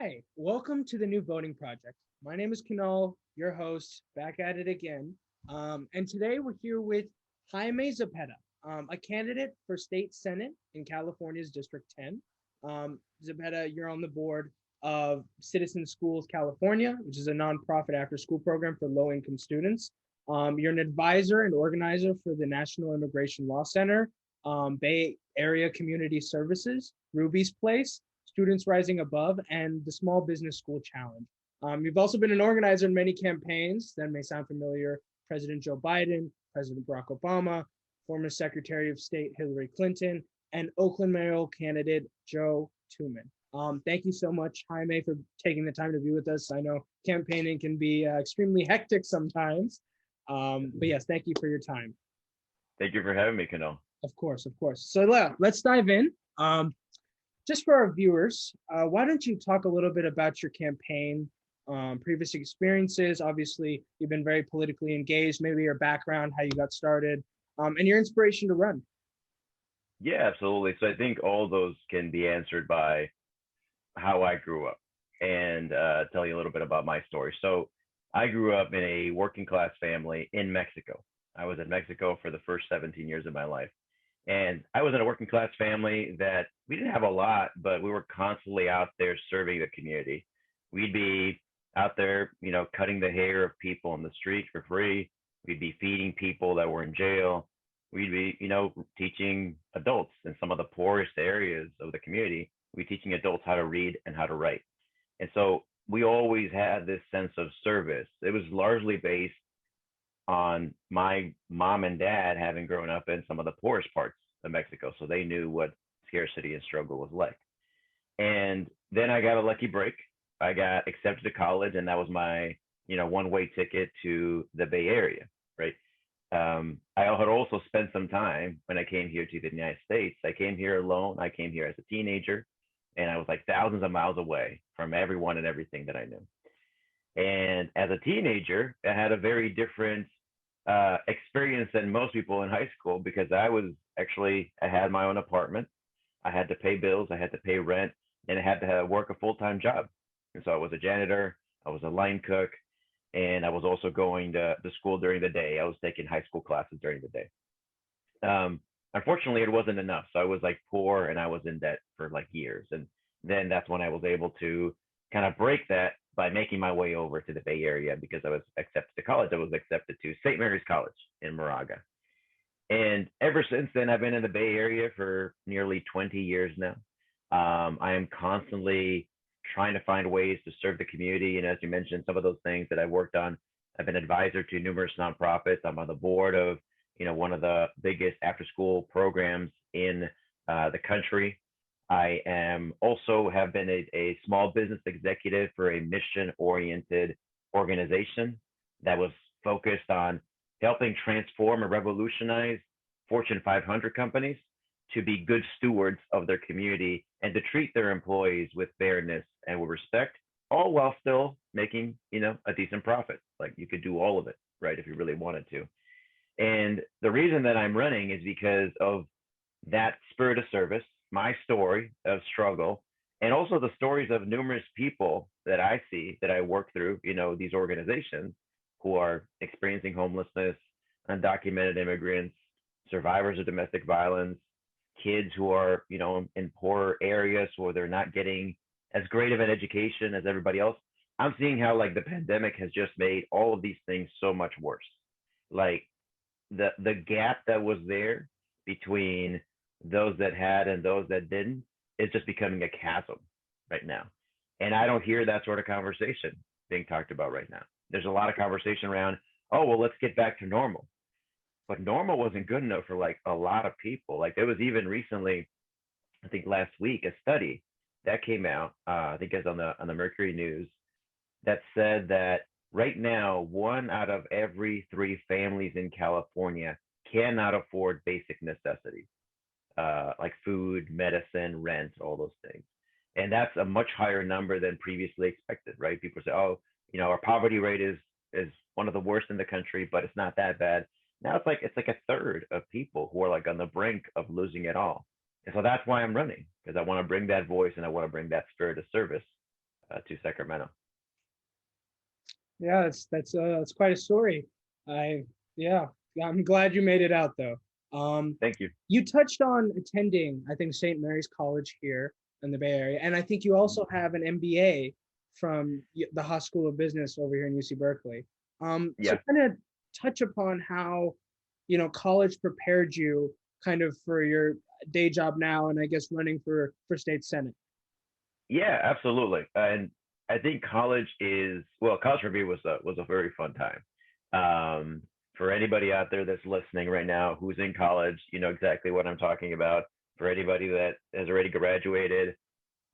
Hi, welcome to the new voting project. My name is Kanal, your host, back at it again. And today we're here with Jaime Zepeda, a candidate for state senate in California's District 10. Zepeda, you're on the board of Citizen Schools California, which is a nonprofit after school program for low income students. You're an advisor and organizer for the National Immigration Law Center, Bay Area Community Services, Ruby's Place, Students Rising Above, and the Small Business School Challenge. You've also been an organizer in many campaigns that may sound familiar: President Joe Biden, President Barack Obama, former Secretary of State Hillary Clinton, and Oakland mayoral candidate Joe Tuman. Thank you so much, Jaime, for taking the time to be with us. I know campaigning can be extremely hectic sometimes, but yes, thank you for your time. Thank you for having me, Kano. Of course, of course. So let's dive in. Just for our viewers, why don't you talk a little bit about your campaign, previous experiences? Obviously, you've been very politically engaged, maybe your background, how you got started, and your inspiration to run. Yeah, absolutely. So I think all those can be answered by how I grew up and tell you a little bit about my story. So I grew up in a working class family in Mexico. I was in Mexico for the first 17 years of my life. And I was in a working class family that we didn't have a lot, but we were constantly out there serving the community. We'd be out there, cutting the hair of people on the street for free. We'd be feeding people that were in jail. We'd be, teaching adults in some of the poorest areas of the community. We'd be teaching adults how to read and how to write. And so we always had this sense of service. It was largely based on my mom and dad having grown up in some of the poorest parts of Mexico. So they knew what scarcity and struggle was like. And then I got a lucky break. I got accepted to college, and that was my, one-way ticket to the Bay Area, right? I had also spent some time when I came here to the United States. I came here alone. I came here as a teenager, and I was like thousands of miles away from everyone and everything that I knew. And as a teenager, I had a very different experience than most people in high school, because I had my own apartment. I had to pay bills, I had to pay rent, and I had to work a full-time job. And so I was a janitor, I was a line cook, and I was also going to school during the day. I was taking high school classes during the day. Unfortunately, it wasn't enough. So I was like poor, and I was in debt for like years. And then that's when I was able to kind of break that by making my way over to the Bay Area, because I was accepted to college. I was accepted to St. Mary's College in Moraga. And ever since then, I've been in the Bay Area for nearly 20 years now. I am constantly trying to find ways to serve the community. And as you mentioned, some of those things that I've worked on, I've been advisor to numerous nonprofits. I'm on the board of, one of the biggest after school programs in the country. I am also have been a small business executive for a mission-oriented organization that was focused on helping transform and revolutionize Fortune 500 companies to be good stewards of their community and to treat their employees with fairness and with respect, all while still making, a decent profit. Like, you could do all of it, right, if you really wanted to. And the reason that I'm running is because of that spirit of service, my story of struggle, and also the stories of numerous people that I see that I work through, these organizations who are experiencing homelessness, undocumented immigrants, survivors of domestic violence, kids who are, in poorer areas where they're not getting as great of an education as everybody else. I'm seeing how like the pandemic has just made all of these things so much worse. Like the gap that was there between those that had and those that didn't is just becoming a chasm right now. And I don't hear that sort of conversation being talked about right now. There's a lot of conversation around, oh, well, let's get back to normal. But normal wasn't good enough for like a lot of people. Like, there was even recently, I think last week, a study that came out, I think it was on the Mercury News, that said that right now, 1 out of every 3 families in California cannot afford basic necessities, like food, medicine, rent, all those things. And that's a much higher number than previously expected, right? People say, oh, our poverty rate is one of the worst in the country, but it's not that bad. Now it's like a third of people who are like on the brink of losing it all. And so that's why I'm running, because I want to bring that voice and I want to bring that spirit of service to Sacramento. Yeah, that's quite a story. I yeah, I'm glad you made it out though. Thank you. You touched on attending, I think, St. Mary's College here in the Bay Area, and I think you also have an MBA from the Haas School of Business over here in UC Berkeley. So Yeah. kind of touch upon how, college prepared you kind of for your day job now, and I guess running for state senate. Yeah, absolutely. And I think college for me was a very fun time. For anybody out there that's listening right now who's in college, you know exactly what I'm talking about. For anybody that has already graduated,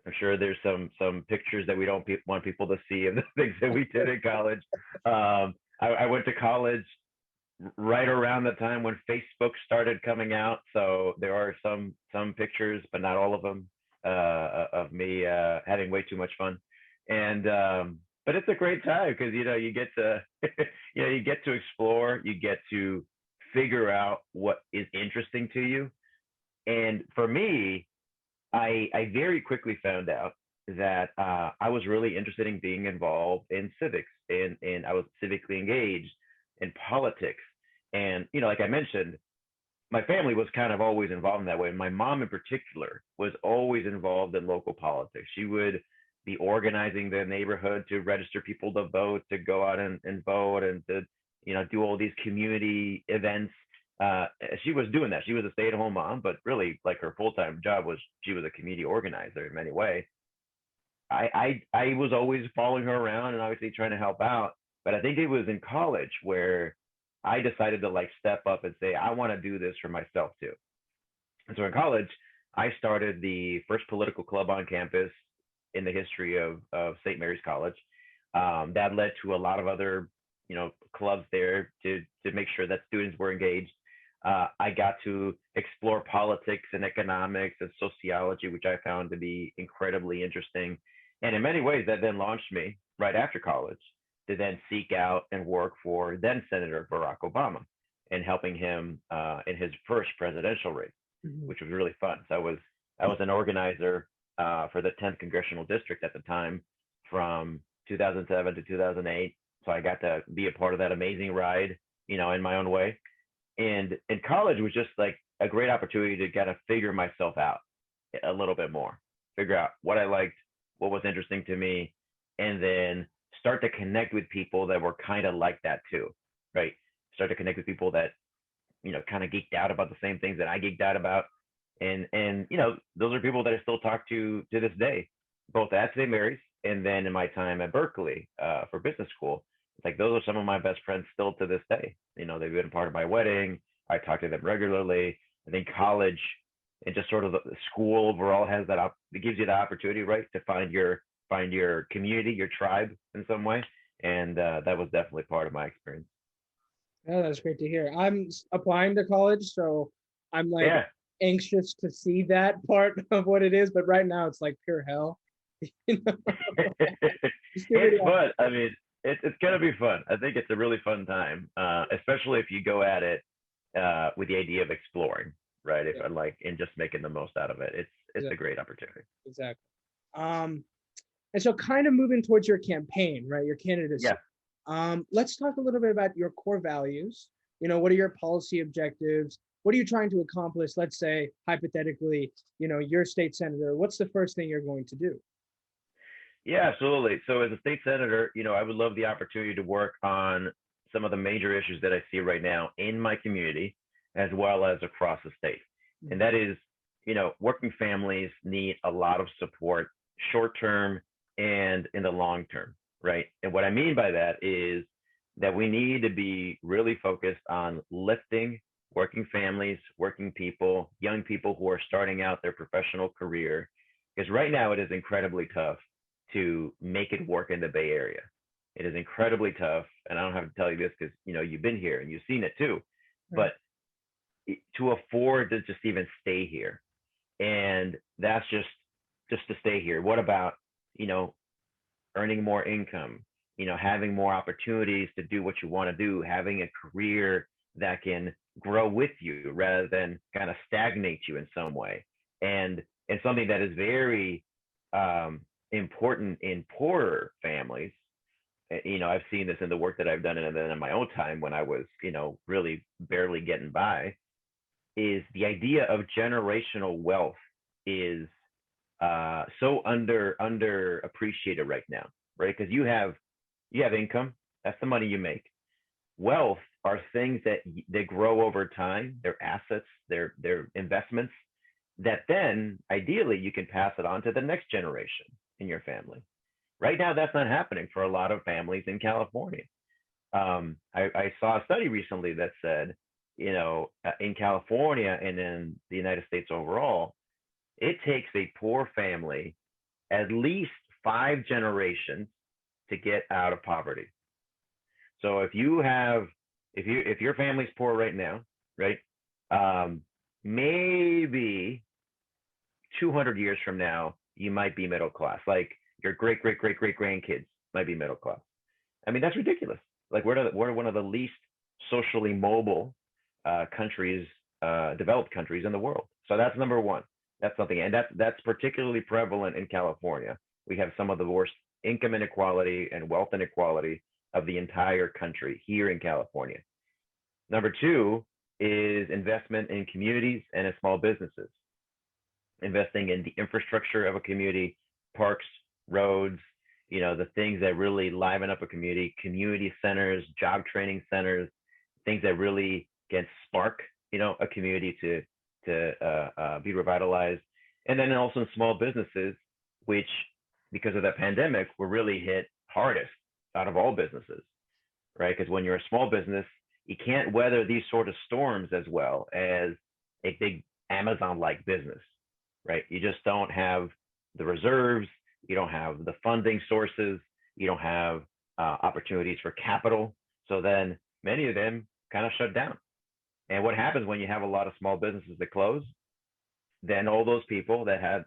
I'm sure there's some pictures that we don't want people to see of the things that we did in college. I went to college right around the time when Facebook started coming out, so there are some pictures, but not all of them, of me having way too much fun. And but it's a great time because you get to you get to explore, you get to figure out what is interesting to you. And for me, I very quickly found out that I was really interested in being involved in civics, and I was civically engaged in politics. And like I mentioned, my family was kind of always involved in that way. My mom, in particular, was always involved in local politics. She would be organizing the neighborhood to register people to vote, to go out and vote, and to do all these community events. She was doing that. She was a stay-at-home mom, but really, like, her full-time job was she was a community organizer in many ways. I was always following her around and obviously trying to help out. But I think it was in college where I decided to like step up and say, I want to do this for myself too. And so in college, I started the first political club on campus in the history of St. Mary's College. That led to a lot of other, clubs there to make sure that students were engaged. I got to explore politics and economics and sociology, which I found to be incredibly interesting. And in many ways, that then launched me right after college to then seek out and work for then Senator Barack Obama and helping him in his first presidential race, which was really fun. So I was an organizer for the 10th congressional district at the time, from 2007 to 2008. So I got to be a part of that amazing ride, in my own way. And in college was just like a great opportunity to kind of figure myself out a little bit more, figure out what I liked, what was interesting to me, and then start to connect with people that were kind of like that too, right? Start to connect with people that, kind of geeked out about the same things that I geeked out about. And those are people that I still talk to this day, both at St. Mary's and then in my time at Berkeley for business school. It's like those are some of my best friends still to this day. They've been a part of my wedding. I talk to them regularly. I think college and just sort of the school overall has that it gives you the opportunity, right, to find your community, your tribe in some way. And that was definitely part of my experience. Yeah, that's great to hear. I'm applying to college, so I'm like anxious to see that part of what it is. But right now, it's like pure hell. It's fun. I mean, it's gonna be fun. I think it's a really fun time, especially if you go at it with the idea of exploring, right? If I like and just making the most out of it, it's a great opportunity. Exactly. And so kind of moving towards your campaign, right? Your candidacy. Let's talk a little bit about your core values. What are your policy objectives? What are you trying to accomplish? Let's say, hypothetically, you're state senator. What's the first thing you're going to do? Yeah, absolutely. So as a state senator, I would love the opportunity to work on some of the major issues that I see right now in my community, as well as across the state. And that is, working families need a lot of support, short term and in the long term, right? And what I mean by that is that we need to be really focused on lifting working families, working people, young people who are starting out their professional career. Because right now it is incredibly tough to make it work in the Bay Area. It is incredibly tough. And I don't have to tell you this because, you've been here and you've seen it too. Right. But to afford to just even stay here. And that's just to stay here. What about, earning more income, having more opportunities to do what you want to do, having a career that can grow with you rather than kind of stagnate you in some way. And something that is very important in poorer families. I've seen this in the work that I've done and then in my own time when I was, really barely getting by, is the idea of generational wealth is so under appreciated right now, right? Because you have income, that's the money you make. Wealth are things that they grow over time. They're assets, they're investments that then ideally you can pass it on to the next generation in your family. Right now, that's not happening for a lot of families in California. I saw a study recently that said, in California and in the United States overall, it takes a poor family at least 5 generations to get out of poverty. So if your family's poor right now, right, maybe 200 years from now, you might be middle class. Like your great great great great grandkids might be middle class. I mean, that's ridiculous. Like we're one of the least socially mobile countries, developed countries in the world. So that's number one. That's something, and that's particularly prevalent in California. We have some of the worst income inequality and wealth inequality of the entire country here in California. Number two is investment in communities and in small businesses, investing in the infrastructure of a community, parks, roads, the things that really liven up a community centers, job training centers, things that really can spark, a community to be revitalized. And then also in small businesses, which because of the pandemic, were really hit hardest out of all businesses, right? Because when you're a small business, you can't weather these sort of storms as well as a big Amazon-like business, right? You just don't have the reserves, you don't have the funding sources, you don't have opportunities for capital. So then many of them kind of shut down. And what happens when you have a lot of small businesses that close? Then all those people that had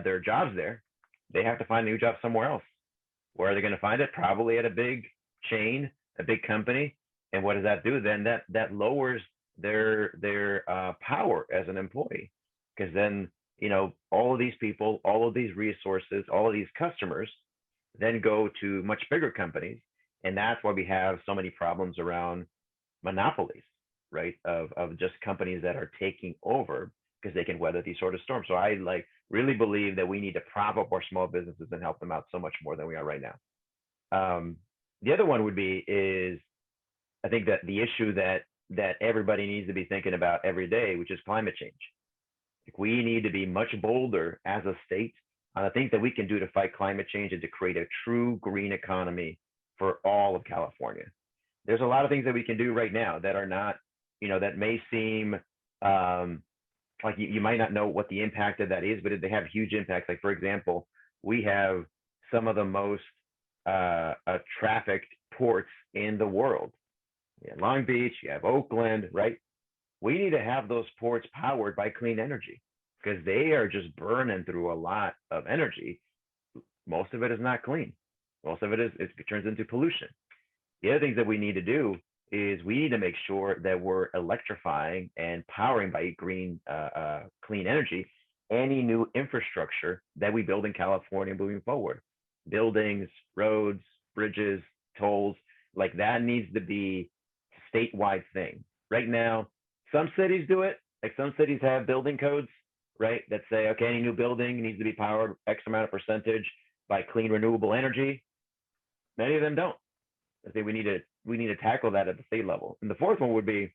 their jobs there, they have to find a new job somewhere else. Where are they going to find it? Probably at a big chain, a big company. And what does that do? Then that lowers their power as an employee, because then all of these people, all of these resources, all of these customers, then go to much bigger companies, and that's why we have so many problems around monopolies, right? Of just companies that are taking over because they can weather these sort of storms. So I really believe that we need to prop up our small businesses and help them out so much more than we are right now. The other one is I think that the issue that everybody needs to be thinking about every day, which is climate change. Like we need to be much bolder as a state on the things that we can do to fight climate change and to create a true green economy for all of California. There's a lot of things that we can do right now that are not, that may seem like you might not know what the impact of that is, but they have huge impacts. Like, for example, we have some of the most trafficked ports in the world. You have Long Beach, you have Oakland, right? We need to have those ports powered by clean energy because they are just burning through a lot of energy. Most of it is not clean. Most of it turns into pollution. The other things that we need to do is we need to make sure that we're electrifying and powering by clean energy any new infrastructure that we build in California moving forward. Buildings, roads, bridges, tolls, like that needs to be a statewide thing. Right now, some cities do it. Like some cities have building codes, right, that say, okay, any new building needs to be powered X amount of percentage by clean renewable energy. Many of them don't. I think we need to tackle that at the state level. And the fourth one would be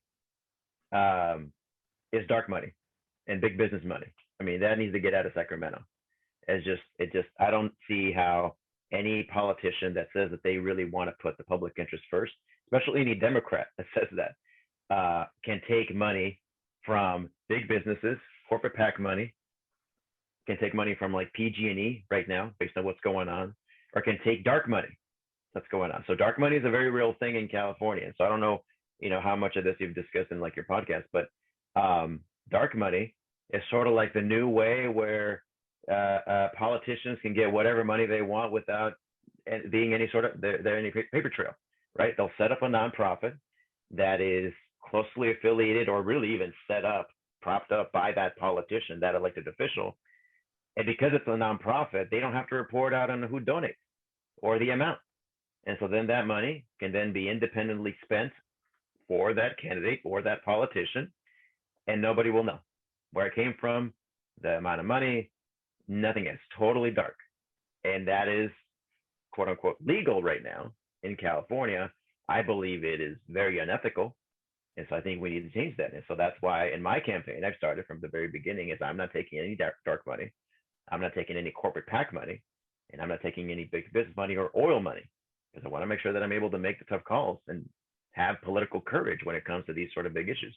is dark money and big business money. I mean, that needs to get out of Sacramento. I don't see how any politician that says that they really want to put the public interest first, especially any Democrat that says that, can take money from big businesses, corporate PAC money, can take money from like PG&E right now based on what's going on, or can take dark money that's going on. So dark money is a very real thing in California. So I don't know, how much of this you've discussed in like your podcast, but dark money is sort of like the new way where politicians can get whatever money they want without being any sort of any paper trail, right? They'll set up a nonprofit that is closely affiliated or really even propped up by that politician, that elected official, And because it's a nonprofit, they don't have to report out on who donates or the amount. And so then that money can then be independently spent for that candidate or that politician, and nobody will know where it came from, the amount of money, nothing. It's totally dark. And that is quote unquote legal right now in California. I believe it is very unethical. And so I think we need to change that. And so that's why in my campaign, I've started from the very beginning is I'm not taking any dark money. I'm not taking any corporate PAC money, and I'm not taking any big business money or oil money, because I want to make sure that I'm able to make the tough calls and have political courage when it comes to these sort of big issues.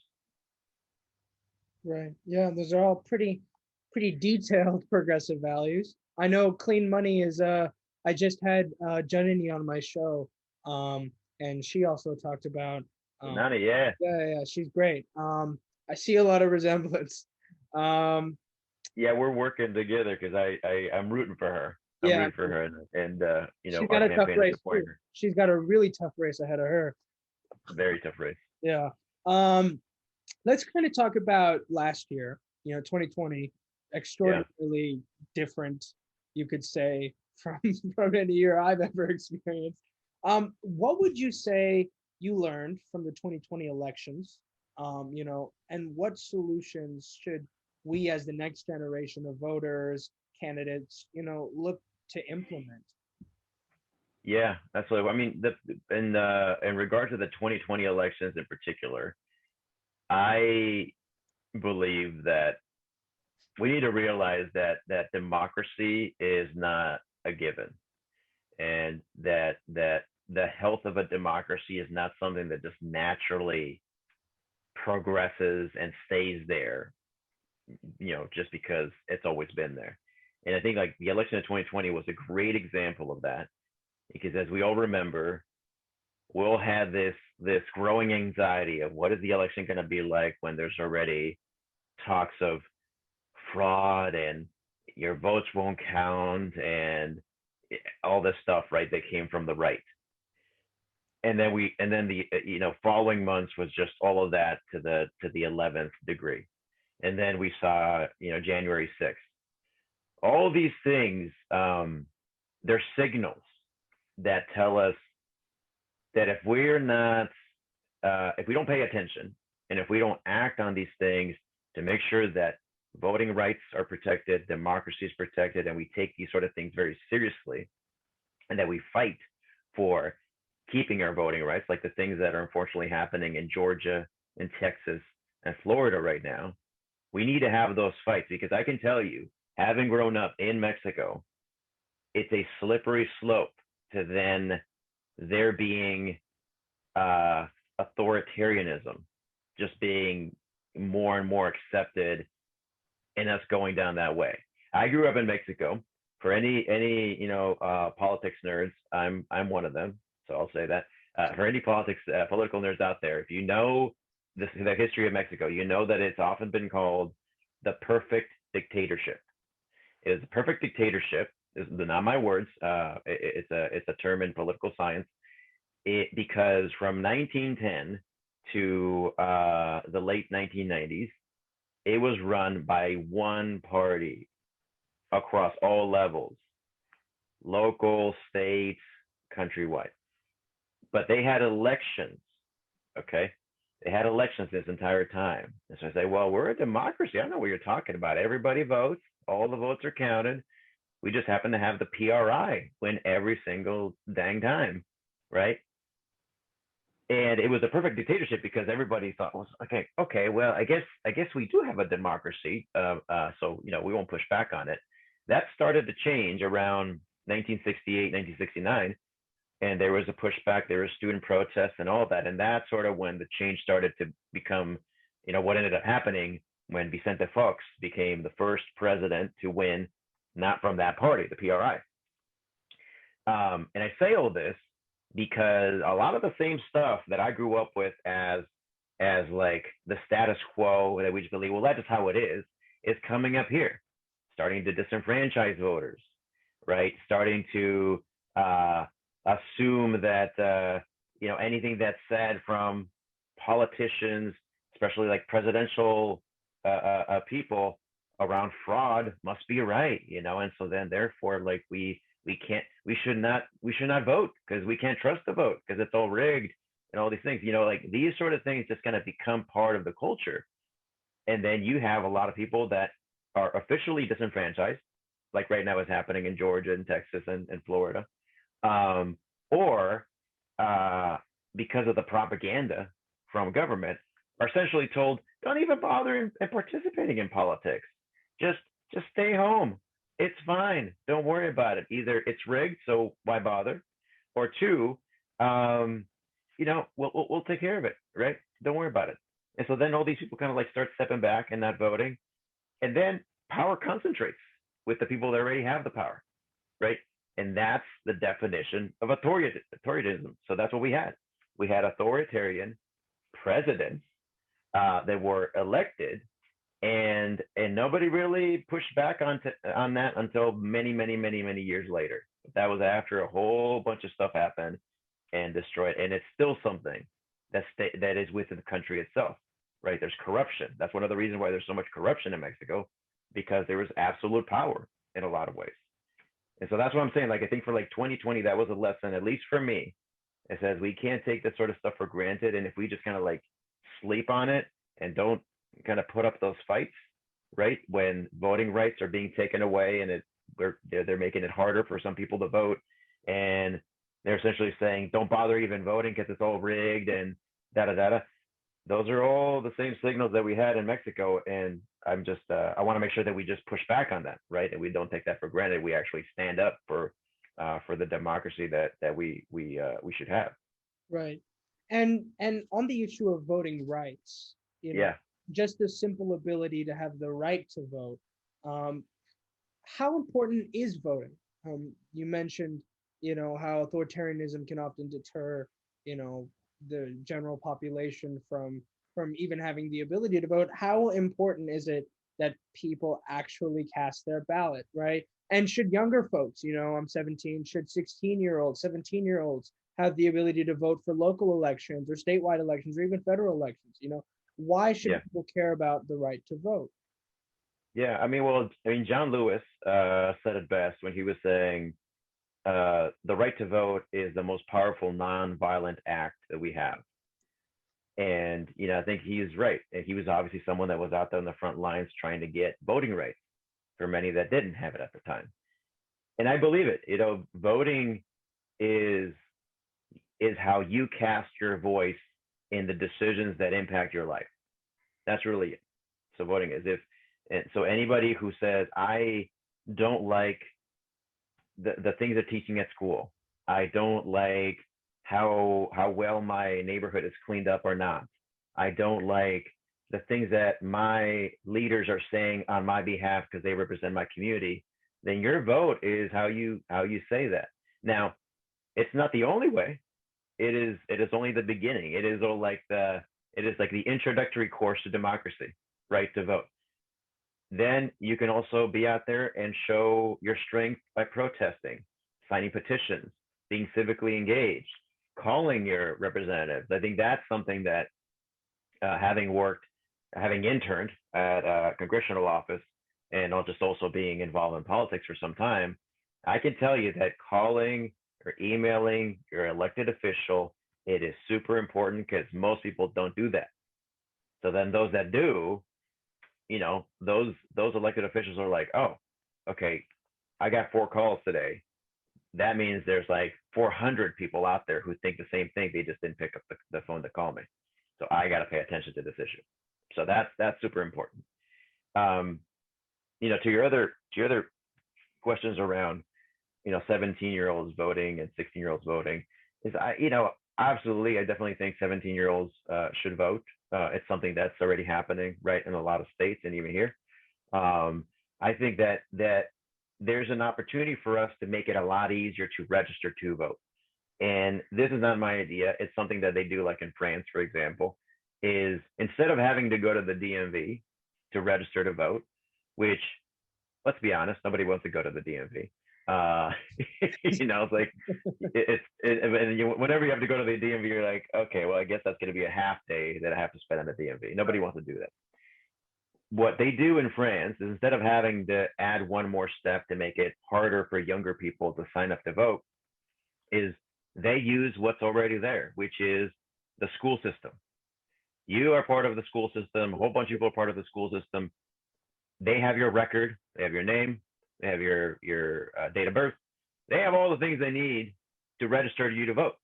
Right. Yeah, those are all pretty detailed progressive values. I know clean money is I just had Janini on my show. And she also talked about None of yeah. yeah, she's great. I see a lot of resemblance. Yeah, we're working together because I'm rooting for her. I'm Yeah, rooting for her, and you know, she's our got a tough campaign is race too. supporting her. She's got a really tough race ahead of her. Very tough race. Yeah. Let's kind of talk about last year, 2020, extraordinarily different, you could say, from any year I've ever experienced. What would you say you learned from the 2020 elections? And what solutions should we as the next generation of voters, candidates, look to implement? Yeah, absolutely. I mean, in regard to the 2020 elections in particular, I believe that we need to realize that democracy is not a given, and that the health of a democracy is not something that just naturally progresses and stays there, just because it's always been there. And I think like the election of 2020 was a great example of that, because as we all remember, we'll have this growing anxiety of what is the election going to be like when there's already talks of fraud and your votes won't count and all this stuff, right, that came from the right. And then the following months was just all of that to the 11th degree. And then we saw January 6th. All these things, they're signals that tell us that if we don't pay attention, and if we don't act on these things to make sure that voting rights are protected, democracy is protected, and we take these sort of things very seriously, and that we fight for keeping our voting rights, like the things that are unfortunately happening in Georgia and Texas and Florida right now, we need to have those fights. Because I can tell you, having grown up in Mexico, it's a slippery slope to then there being authoritarianism just being more and more accepted, and us going down that way. I grew up in Mexico. For any politics nerds, I'm one of them, so I'll say that. For any political nerds out there, if you know the history of Mexico, you know that it's often been called the perfect dictatorship. It is a perfect dictatorship. This is not my words. It's a term in political science. Because from 1910 to the late 1990s, it was run by one party across all levels, local, state, countrywide. But they had elections, okay? They had elections this entire time. And so I say, well, we're a democracy. I know what you're talking about. Everybody votes. All the votes are counted. We just happen to have the PRI win every single dang time, right? And it was a perfect dictatorship because everybody thought, well, okay, well, I guess we do have a democracy, so we won't push back on it. That started to change around 1968, 1969, and there was a pushback. There was student protests and all that, and that's sort of when the change started to become, what ended up happening when Vicente Fox became the first president to win, not from that party, the PRI. And I say all this because a lot of the same stuff that I grew up with as like the status quo that we just believe, well, that's just how it is coming up here, starting to disenfranchise voters, right? Starting to assume that anything that's said from politicians, especially like presidential people, around fraud must be right, you know, and so then therefore like we can't we should not vote because we can't trust the vote because it's all rigged and all these things, you know, like these sort of things just kind of become part of the culture. And then you have a lot of people that are officially disenfranchised, like right now is happening in Georgia and Texas and Florida, um, or uh, because of the propaganda from government, are essentially told, don't even bother in participating in politics. Just just stay home. It's fine. Don't worry about it. Either it's rigged, so why bother? Or two, um, you know, we'll take care of it, right? Don't worry about it. And so then all these people kind of like start stepping back and not voting, and then power concentrates with the people that already have the power, right? And that's the definition of authoritarianism. So that's what we had. We had authoritarian presidents that were elected, and nobody really pushed back on that until many years later. That was after a whole bunch of stuff happened and destroyed, and it's still something that is within the country itself, right? There's corruption. That's one of the reasons why there's so much corruption in Mexico, because there was absolute power in a lot of ways. And so that's what I'm saying. Like I think for like 2020, that was a lesson, at least for me. It says we can't take this sort of stuff for granted, and if we just kind of like sleep on it and don't kind of put up those fights, right? When voting rights are being taken away, and they're making it harder for some people to vote, and they're essentially saying don't bother even voting because it's all rigged and da da da da. Those are all the same signals that we had in Mexico, and I'm just I want to make sure that we just push back on that, right? And we don't take that for granted. We actually stand up for the democracy that we should have. Right. And on the issue of voting rights, you know, Yeah, just the simple ability to have the right to vote. Um, how important is voting? You mentioned, you know, how authoritarianism can often deter, you know, the general population from even having the ability to vote. How important is it that people actually cast their ballot, right? And should younger folks, you know, I'm 17, should 16-year-olds, 17-year-olds have the ability to vote for local elections or statewide elections or even federal elections? You know, why should yeah, people care about the right to vote? yeah. I mean, well, I mean, John Lewis said it best when he was saying the right to vote is the most powerful nonviolent act that we have. And you know, I think he's right. And he was obviously someone that was out there on the front lines trying to get voting rights for many that didn't have it at the time. And I believe it. You know, voting is is how you cast your voice in the decisions that impact your life. That's really it. So voting is if and so anybody who says I don't like the things they're teaching at school, I don't like how well my neighborhood is cleaned up or not. I don't like the things that my leaders are saying on my behalf because they represent my community. Then your vote is how you say that. Now, it's not the only way. It is only the beginning. It is like the introductory course to democracy, right to vote. Then you can also be out there and show your strength by protesting, signing petitions, being civically engaged, calling your representatives. I think that's something that having interned at a congressional office and just also being involved in politics for some time, I can tell you that calling or emailing your elected official, it is super important because most people don't do that. So then those that do, you know, those elected officials are like, oh, okay, I got 4 calls today. That means there's like 400 people out there who think the same thing. They just didn't pick up the phone to call me. So I got to pay attention to this issue. So that's super important. Um, you know, to your other questions around, you know, 17-year-olds voting and 16-year-olds voting is absolutely, I definitely think 17-year-olds should vote. It's something that's already happening right in a lot of states and even here. Um, I think that there's an opportunity for us to make it a lot easier to register to vote. And this is not my idea. It's something that they do, like in France, for example, is instead of having to go to the DMV to register to vote, which, let's be honest, nobody wants to go to the DMV. Uh, it's like and whenever you have to go to the DMV, you're like, okay, well, I guess that's going to be a half day that I have to spend on the DMV. Nobody wants to do that. what they do in France is instead of having to add one more step to make it harder for younger people to sign up to vote, is they use what's already there, which is the school system. You are part of the school system. A whole bunch of people are part of the school system. They have your record. They have your name. They have your date of birth. They have all the things they need to register you to vote.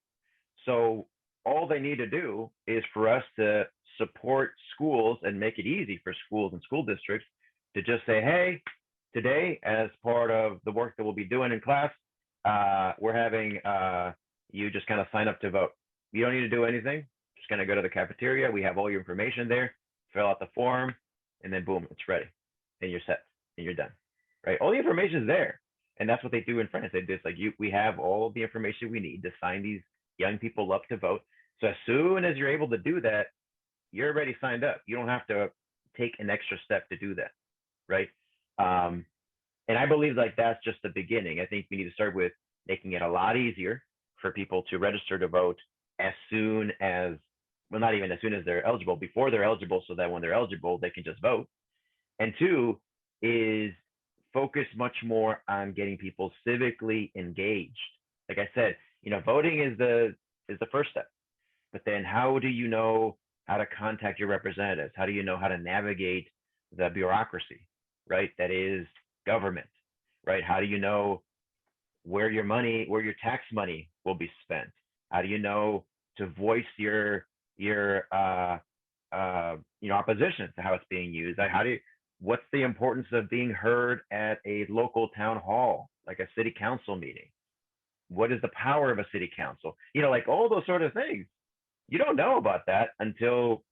So all they need to do is for us to support schools and make it easy for schools and school districts to just say, hey, today, as part of the work that we'll be doing in class, we're having you just kind of sign up to vote. You don't need to do anything. Just kind of go to the cafeteria. We have all your information there. Fill out the form, and then boom, it's ready, and you're set, and you're done. Right? All the information is there, and that's what they do in France. They just like you. We have all the information we need to sign these young people up to vote. So as soon as you're able to do that, you're already signed up. You don't have to take an extra step to do that, right? And I believe like that's just the beginning. I think we need to start with making it a lot easier for people to register to vote as soon as, well, not even as soon as they're eligible, before they're eligible, so that when they're eligible, they can just vote. And two is focus much more on getting people civically engaged. Like I said, voting is the first step. But then how do you know how to contact your representatives? How do you know how to navigate the bureaucracy, right? That is government, right? How do you know where your tax money will be spent? How do you know to voice your opposition to how it's being used? What's the importance of being heard at a local town hall, like a city council meeting? What is the power of a city council? Like all those sort of things. You don't know about that until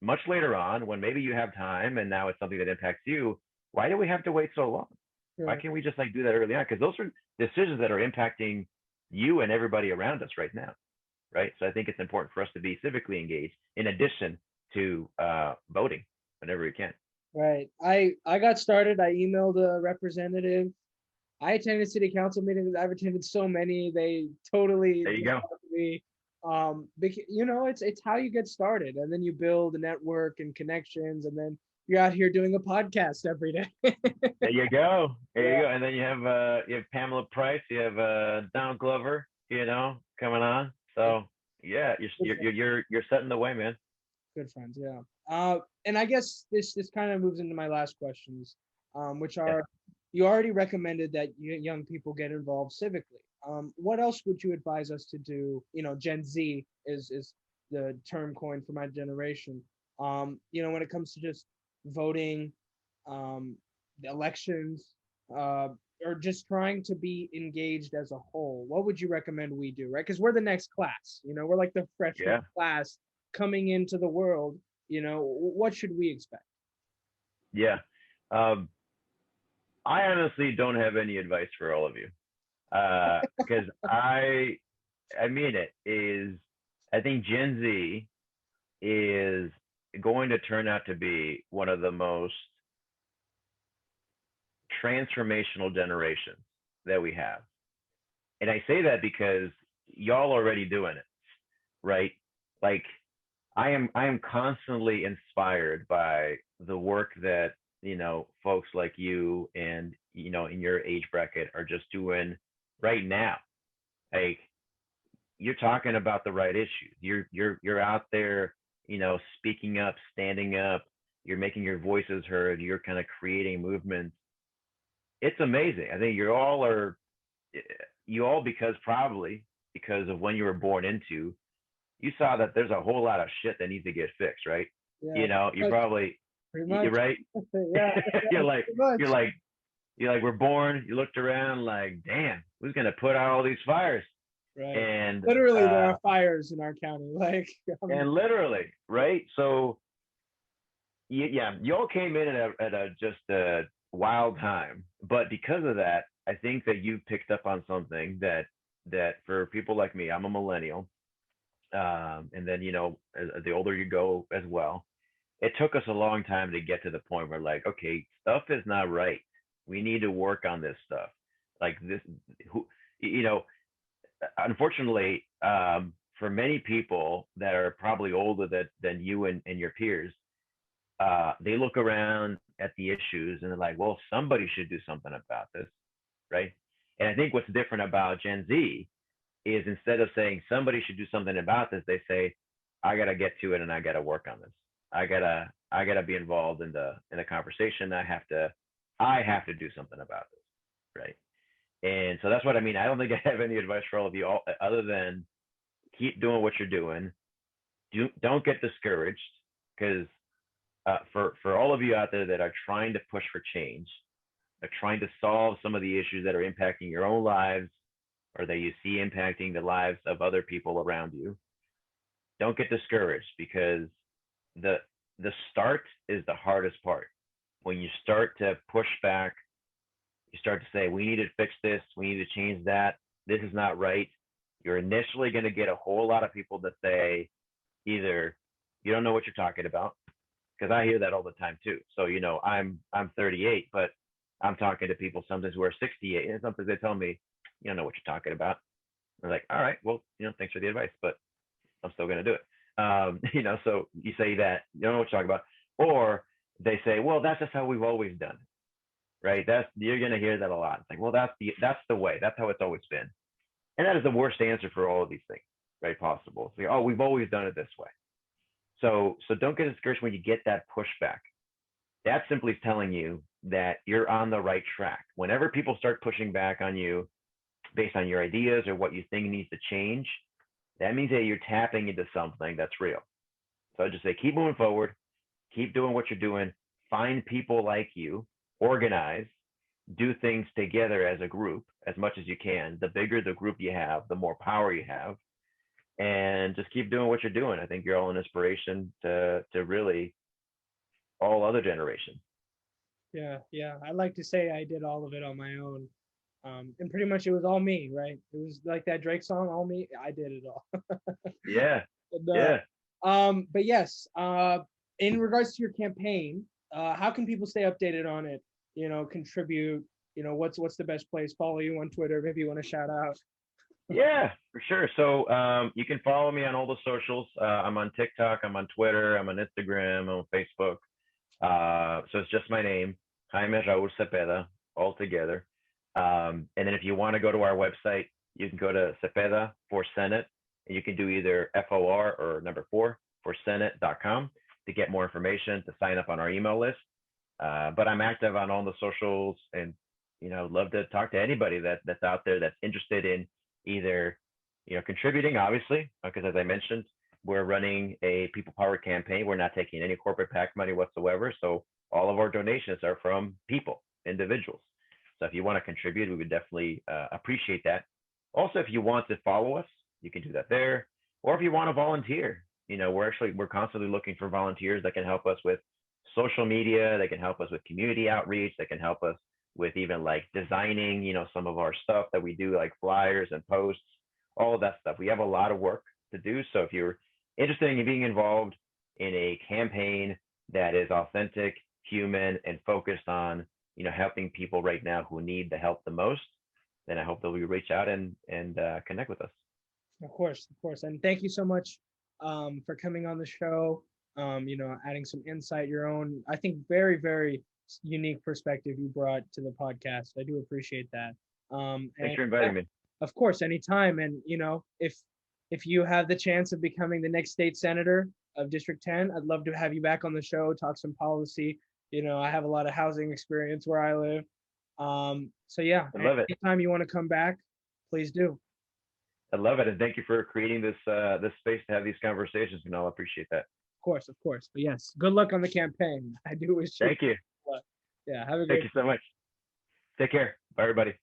much later on, when maybe you have time and now it's something that impacts you. Why do we have to wait so long? Sure. Why can't we just do that early on? Because those are decisions that are impacting you and everybody around us right now, right? So I think it's important for us to be civically engaged in addition to voting whenever we can. Right. I got started. I emailed a representative. I attended city council meetings. I've attended so many. They totally There you go. me. It's how you get started, and then you build a network and connections, and then you're out here doing a podcast every day. There you go. There you go. And then you have Pamela Price. You have Donald Glover. Coming on. So yeah, you're setting the way, man. Good friends, yeah. And I guess this kind of moves into my last questions, which are, you already recommended that young people get involved civically. What else would you advise us to do? Gen Z is the term coined for my generation. When it comes to just voting, the elections, or just trying to be engaged as a whole, what would you recommend we do, right? Because we're the next class, we're like the freshman class coming into the world. What should we expect? Yeah. I honestly don't have any advice for all of you. Because I mean I think Gen Z is going to turn out to be one of the most transformational generations that we have. And I say that because y'all already doing it, right? Like I am constantly inspired by the work that, folks like you and, in your age bracket are just doing right now. Like you're talking about the right issues. You're out there, speaking up, standing up, you're making your voices heard, you're kind of creating movements. It's amazing. I think you all probably because of when you were born into, you saw that there's a whole lot of shit that needs to get fixed, right? Yeah, You probably, you're right. Yeah, you're like, we're born. You looked around like, damn, who's gonna put out all these fires? Right. And literally, there are fires in our county. And literally, right? So, you all came in at a just a wild time, but because of that, I think that you picked up on something that for people like me, I'm a millennial. And then, as the older you go as well, it took us a long time to get to the point where like, okay, stuff is not right. We need to work on this stuff. Like this, unfortunately, for many people that are probably older than you and your peers, they look around at the issues and they're like, well, somebody should do something about this, right? And I think what's different about Gen Z is instead of saying somebody should do something about this, they say, I gotta get to it and I gotta work on this. I gotta be involved in the conversation. I have to do something about this, right? And so that's what I mean. I don't think I have any advice for all of you, other than keep doing what you're doing. Don't get discouraged, because for all of you out there that are trying to push for change, are trying to solve some of the issues that are impacting your own lives or that you see impacting the lives of other people around you, don't get discouraged, because the the start is the hardest part. When you start to push back, you start to say, we need to fix this, we need to change that, this is not right. You're initially going to get a whole lot of people that say either you don't know what you're talking about, because I hear that all the time too. So, I'm 38, but I'm talking to people sometimes who are 68, and sometimes they tell me, you don't know what you're talking about. I'm like, all right, well, thanks for the advice, but I'm still going to do it. So you say that you don't know what you're talking about, or they say, well, that's just how we've always done it, right? You're going to hear that a lot. It's like, well, that's the way. That's how it's always been, and that is the worst answer for all of these things, right? Possible. It's like, oh, we've always done it this way. So don't get discouraged when you get that pushback. That's simply telling you that you're on the right track. Whenever people start pushing back on you based on your ideas or what you think needs to change, that means that you're tapping into something that's real. So I just say, keep moving forward, keep doing what you're doing, find people like you, organize, do things together as a group as much as you can. The bigger the group you have, the more power you have, and just keep doing what you're doing. I think you're all an inspiration to really all other generations. Yeah. I like to say I did all of it on my own. And pretty much it was all me, right? It was like that Drake song, all me. I did it all. Yeah, And, yeah. but yes, in regards to your campaign, how can people stay updated on it? Contribute. What's the best place? Follow you on Twitter. Maybe you want to shout out. Yeah, for sure. So you can follow me on all the socials. I'm on TikTok, I'm on Twitter, I'm on Instagram, I'm on Facebook. So it's just my name, Jaime Raul Cepeda, all together. And then if you want to go to our website, you can go to Cepeda for Senate, and you can do either FOR or number 4 for Senate.com to get more information, to sign up on our email list. But I'm active on all the socials, and love to talk to anybody that's out there that's interested in either contributing, obviously, because as I mentioned, we're running a people powered campaign. We're not taking any corporate PAC money whatsoever, so all of our donations are from people, individuals. So if you want to contribute, we would definitely appreciate that. Also, if you want to follow us, you can do that there, or if you want to volunteer, we're constantly looking for volunteers that can help us with social media, that can help us with community outreach, that can help us with even like designing, some of our stuff that we do, like flyers and posts, all of that stuff. We have a lot of work to do. So if you're interested in being involved in a campaign that is authentic, human, and focused on, helping people right now who need the help the most, then I hope that we reach out and connect with us. Of course. And thank you so much for coming on the show, adding some insight, your own, I think, very, very unique perspective you brought to the podcast. I do appreciate that. Thanks for inviting me. Of course, anytime. And, if you have the chance of becoming the next state senator of District 10, I'd love to have you back on the show, talk some policy. I have a lot of housing experience where I live. So yeah, I love it. Anytime you want to come back, please do. I love it. And thank you for creating this space to have these conversations. And I'll appreciate that. Of course. But yes, good luck on the campaign. I do wish you. Thank you. Luck. Yeah, have a great. Thank you so much. Take care. Bye, everybody.